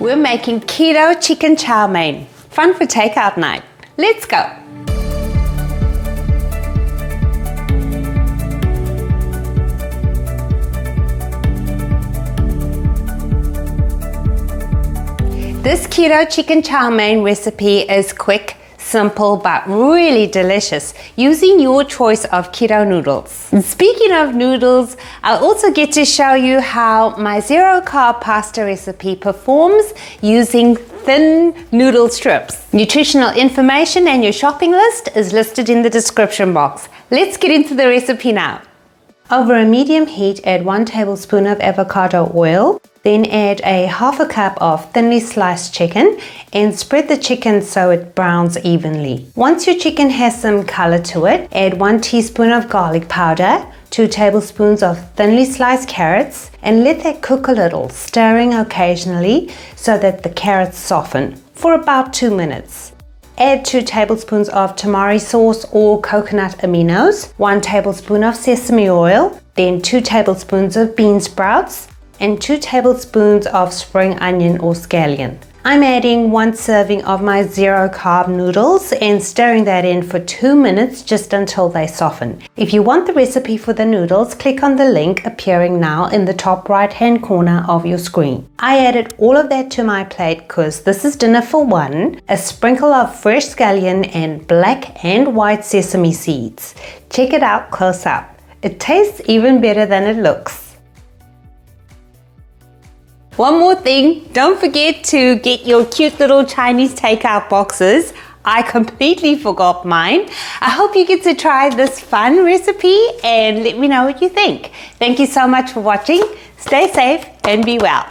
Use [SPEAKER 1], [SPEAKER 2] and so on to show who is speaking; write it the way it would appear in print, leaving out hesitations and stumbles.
[SPEAKER 1] We're making keto chicken chow mein. Fun for takeout night. Let's go. This keto chicken chow mein recipe is quick, simple, but really delicious, using your choice of keto noodles. And speaking of noodles, I'll also get to show you how my zero-carb pasta recipe performs using thin noodle strips. Nutritional information and your shopping list is listed in the description box. Let's get into the recipe now. Over a medium heat, add 1 tablespoon of avocado oil. Then add a half a cup of thinly sliced chicken and spread the chicken so it browns evenly. Once your chicken has some color to it, add 1 teaspoon of garlic powder, 2 tablespoons of thinly sliced carrots, and let that cook a little, stirring occasionally so that the carrots soften for about 2 minutes. Add 2 tablespoons of tamari sauce or coconut aminos, 1 tablespoon of sesame oil, then 2 tablespoons of bean sprouts, and 2 tablespoons of spring onion or scallion. I'm adding 1 serving of my zero-carb noodles and stirring that in for 2 minutes just until they soften. If you want the recipe for the noodles, click on the link appearing now in the top right-hand corner of your screen. I added all of that to my plate because this is dinner for one, a sprinkle of fresh scallion and black and white sesame seeds. Check it out close up. It tastes even better than it looks. One more thing, don't forget to get your cute little Chinese takeout boxes. I completely forgot mine. I hope you get to try this fun recipe and let me know what you think. Thank you so much for watching. Stay safe and be well.